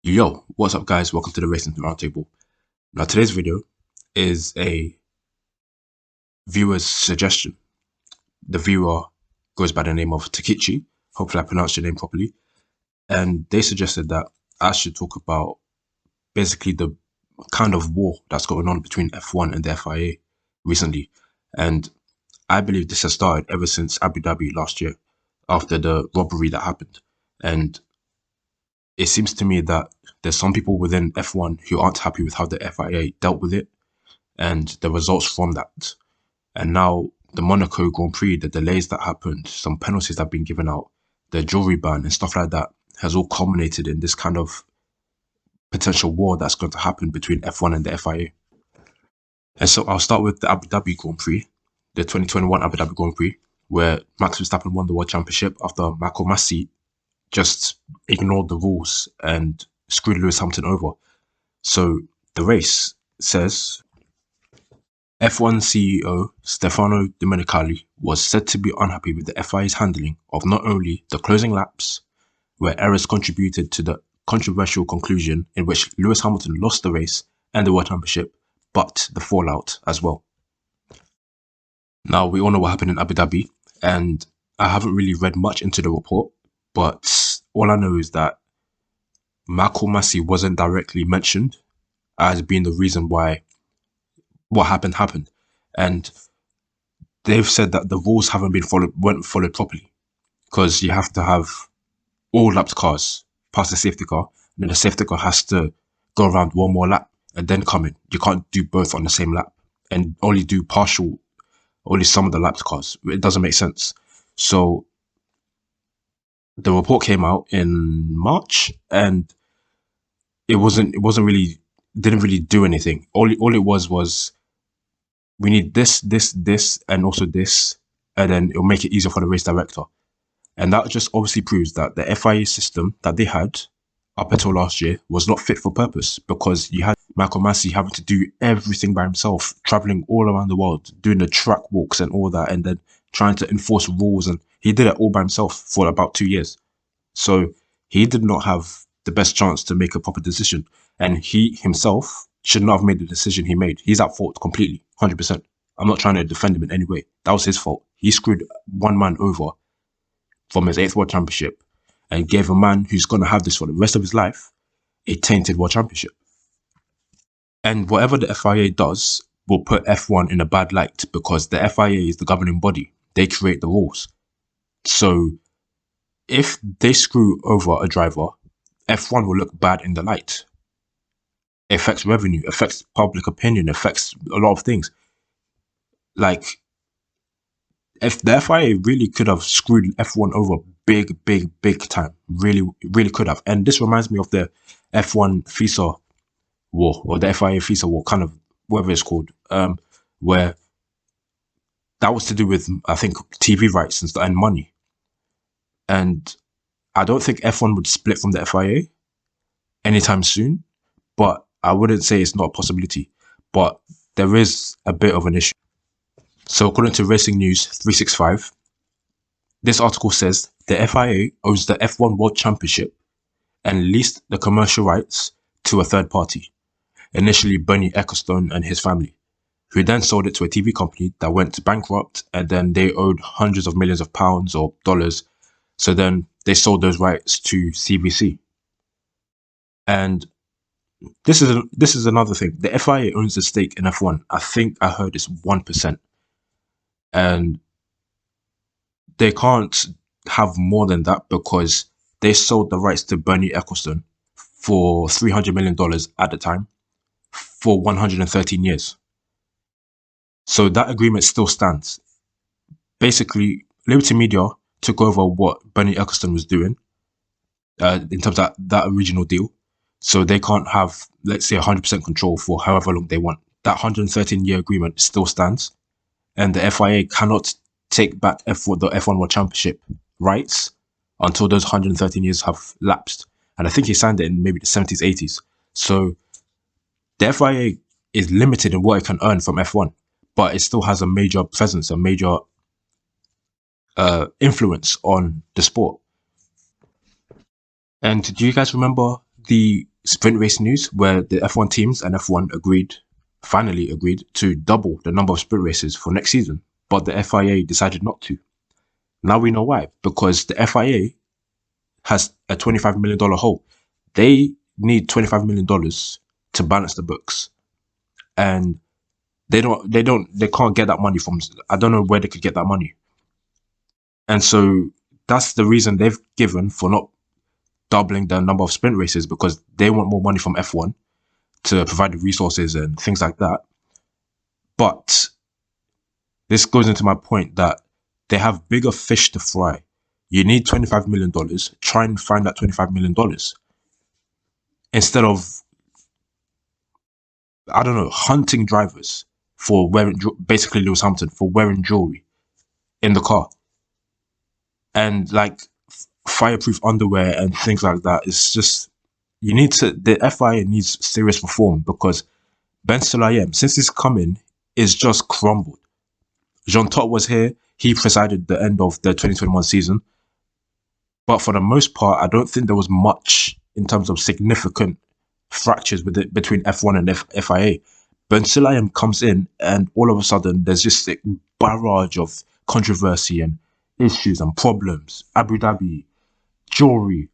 Yo, what's up guys? Welcome to the Racing Roundtable. Now today's video is a viewer's suggestion. The viewer goes by the name of Takichi. Hopefully I pronounced your name properly. And they suggested that I should talk about basically the kind of war that's going on between F1 and the FIA recently. And I believe this has started ever since Abu Dhabi last year after the robbery that happened. And it seems to me that there's some people within F1 who aren't happy with how the FIA dealt with it and the results from that. And now the Monaco Grand Prix, the delays that happened, some penalties that have been given out, the jewellery ban and stuff like that has all culminated in this kind of potential war that's going to happen between F1 and the FIA. And so I'll start with the Abu Dhabi Grand Prix, the 2021 Abu Dhabi Grand Prix, where Max Verstappen won the World Championship after Michael Masi just ignored the rules and screwed Lewis Hamilton over. So the race says F1 CEO Stefano Domenicali was said to be unhappy with the FIA's handling of not only the closing laps, where errors contributed to the controversial conclusion in which Lewis Hamilton lost the race and the World Championship, but the fallout as well. Now, we all know what happened in Abu Dhabi, and I haven't really read much into the report, but all I know is that Michael Masi wasn't directly mentioned as being the reason why what happened. And they've said that the rules weren't followed properly, because you have to have all lapped cars pass the safety car, and then the safety car has to go around one more lap and then come in. You can't do both on the same lap and only do only some of the lapped cars. It doesn't make sense. So the report came out in March, and it didn't really do anything. All it was we need this, and also this, and then it'll make it easier for the race director. And that just obviously proves that the FIA system that they had up until last year was not fit for purpose, because you had Michael Masi having to do everything by himself, traveling all around the world, doing the track walks and all that, and then trying to enforce rules. And he did it all by himself for about 2 years. So he did not have the best chance to make a proper decision. And he himself should not have made the decision he made. He's at fault completely, 100%. I'm not trying to defend him in any way. That was his fault. He screwed one man over from his 8th World Championship and gave a man who's going to have this for the rest of his life a tainted World Championship. And whatever the FIA does will put F1 in a bad light, because the FIA is the governing body. They create the rules. So if they screw over a driver, F1 will look bad in the light. It affects revenue, affects public opinion, affects a lot of things. Like, if the FIA really could have screwed F1 over big time, really could have. And this reminds me of the F1 FISA war, or the FIA FISA war, kind of, whatever it's called, where that was to do with, I think, TV rights and money. And I don't think F1 would split from the FIA anytime soon, but I wouldn't say it's not a possibility. But there is a bit of an issue. So according to Racing News 365, this article says the FIA owns the F1 World Championship and leased the commercial rights to a third party, initially Bernie Ecclestone and his family, who then sold it to a TV company that went bankrupt, and then they owed hundreds of millions of pounds or dollars. So then they sold those rights to CVC. And this is another thing. The FIA owns a stake in F1. I think I heard it's 1%. And they can't have more than that, because they sold the rights to Bernie Ecclestone for $300 million at the time for 113 years. So that agreement still stands. Basically, Liberty Media took over what Bernie Ecclestone was doing in terms of that original deal. So they can't have, let's say, 100% control for however long they want. That 113-year agreement still stands. And the FIA cannot take back the F1 World Championship rights until those 113 years have lapsed. And I think he signed it in maybe the 70s, 80s. So the FIA is limited in what it can earn from F1, but it still has a major presence, a major influence on the sport. And do you guys remember the sprint race news where the F1 teams and F1 finally agreed to double the number of sprint races for next season, but the FIA decided not to. Now we know why, because the FIA has a $25 million hole. They need $25 million to balance the books, and they can't get that money from, I don't know where they could get that money. And so that's the reason they've given for not doubling the number of sprint races, because they want more money from F1 to provide the resources and things like that. But this goes into my point that they have bigger fish to fry. You need $25 million. Try and find that $25 million. Instead of, I don't know, hunting drivers for wearing, basically Lewis Hamilton, for wearing jewellery in the car. And like fireproof underwear and things like that. It's just, the FIA needs serious reform, because Ben Sulayem, since he's come in, is just crumbled. Jean Todt was here. He presided the end of the 2021 season. But for the most part, I don't think there was much in terms of significant fractures between F1 and FIA. Ben Sulayem comes in, and all of a sudden, there's just a barrage of controversy and issues and problems. Abu Dhabi, jewellery,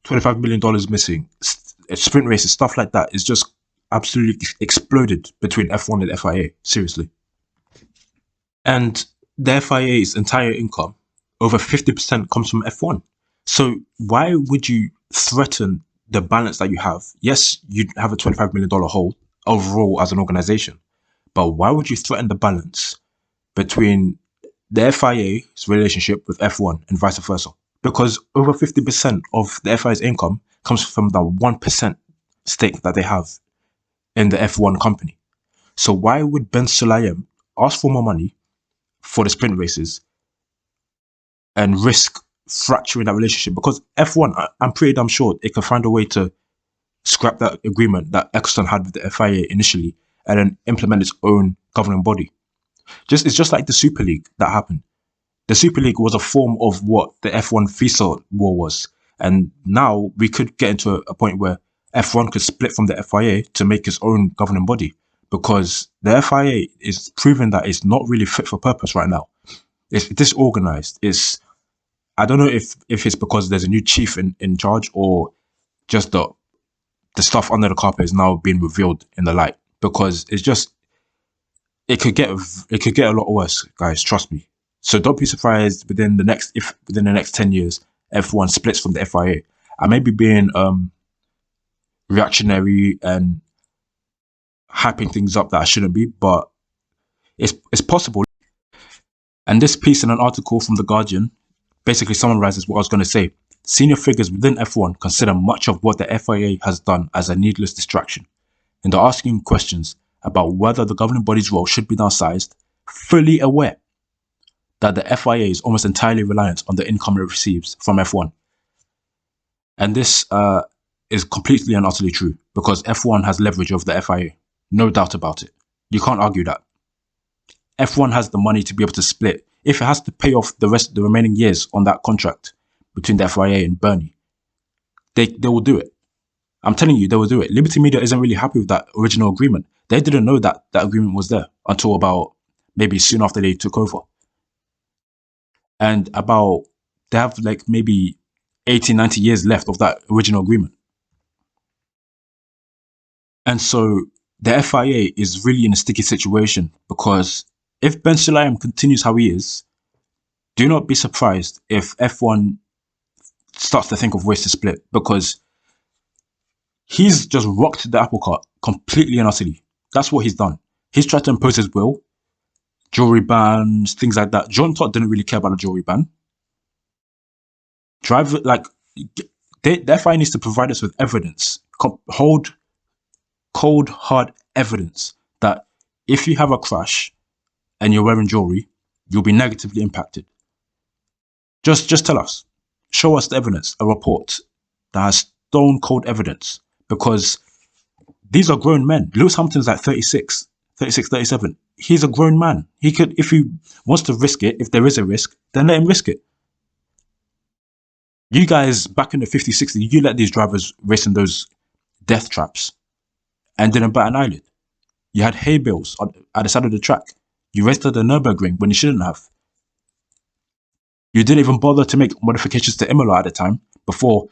$25 million missing, sprint races, stuff like that is just absolutely exploded between F1 and FIA, seriously. And the FIA's entire income, over 50% comes from F1. So why would you threaten the balance that you have? Yes, you have a $25 million hole overall as an organization, but why would you threaten the balance between the FIA's relationship with F1 and vice versa? Because over 50% of the FIA's income comes from the 1% stake that they have in the F1 company. So why would Ben Sulayem ask for more money for the sprint races and risk fracturing that relationship? Because F1, I'm pretty damn sure it can find a way to scrap that agreement that Eccleston had with the FIA initially and then implement its own governing body. It's just like the Super League that happened. The Super League was a form of what the F1 FISA war was. And now we could get into a point where F1 could split from the FIA to make its own governing body, because the FIA is proving that it's not really fit for purpose right now. It's disorganized. I don't know if it's because there's a new chief in charge, or just the stuff under the carpet is now being revealed in the light, because it could get a lot worse, guys, trust me. So don't be surprised within the next 10 years, F1 splits from the FIA. I may be being reactionary and hyping things up that I shouldn't be, but it's possible. And this piece in an article from The Guardian basically summarizes what I was going to say. Senior figures within F1 consider much of what the FIA has done as a needless distraction, and they're asking questions about whether the governing body's role should be downsized, fully aware that the FIA is almost entirely reliant on the income it receives from F1. And this is completely and utterly true, because F1 has leverage over the FIA. No doubt about it. You can't argue that. F1 has the money to be able to split. If it has to pay off the remaining years on that contract between the FIA and Bernie, they will do it. I'm telling you, they will do it. Liberty Media isn't really happy with that original agreement. They didn't know that agreement was there until about maybe soon after they took over. And they have like maybe 80, 90 years left of that original agreement. And so the FIA is really in a sticky situation, because if Ben Sulayem continues how he is, do not be surprised if F1 starts to think of ways to split, because he's just rocked the apple cart completely and utterly. That's what he's done. He's tried to impose his will, jewellery bans, things like that. John Todt didn't really care about the jewellery ban. The FIA needs to provide us with evidence, cold, hard evidence that if you have a crash and you're wearing jewellery, you'll be negatively impacted. Just tell us. Show us the evidence, a report that has stone cold evidence, because these are grown men. Lewis Hamilton's like 36, 37. He's a grown man. He could, if he wants to risk it, if there is a risk, then let him risk it. You guys, back in the 50s, 60s, you let these drivers race in those death traps and didn't bat an eyelid. You had hay bales at the side of the track. You raced at the Nürburgring when you shouldn't have. You didn't even bother to make modifications to Imola at the time before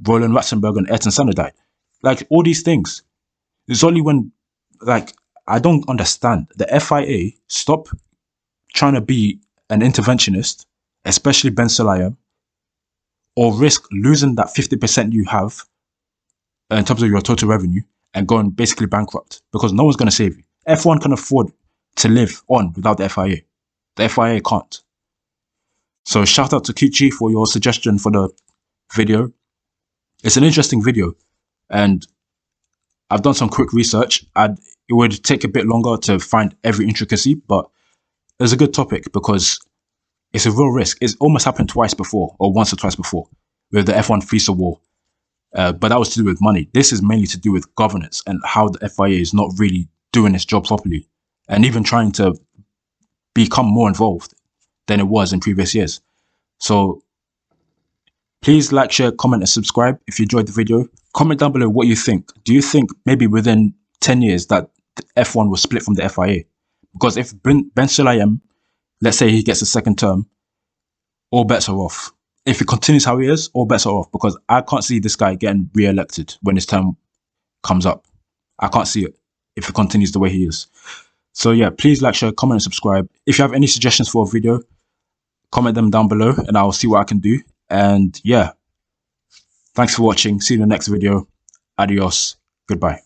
Roland Ratzenberger and Ayrton Senna died. Like, all these things. It's only when, like, I don't understand. The FIA, stop trying to be an interventionist, especially Ben Sulayem, or risk losing that 50% you have in terms of your total revenue and going basically bankrupt, because no one's going to save you. F1 can afford to live on without the FIA. The FIA can't. So shout out to Kichi for your suggestion for the video. It's an interesting video, and I've done some quick research. It would take a bit longer to find every intricacy, but it's a good topic because it's a real risk. It's almost happened twice before, or once or twice before, with the F1 FISA war. But that was to do with money. This is mainly to do with governance and how the FIA is not really doing its job properly, and even trying to become more involved than it was in previous years. So please like, share, comment, and subscribe if you enjoyed the video. Comment down below what you think. Do you think maybe within 10 years that F1 will split from the FIA? Because if Ben Sulayem, let's say he gets a second term, all bets are off. If he continues how he is, all bets are off, because I can't see this guy getting re-elected when his term comes up. I can't see it if he continues the way he is. So yeah, please like, share, comment, and subscribe. If you have any suggestions for a video, comment them down below and I'll see what I can do. And yeah, thanks for watching. See you in the next video. Adios. Goodbye.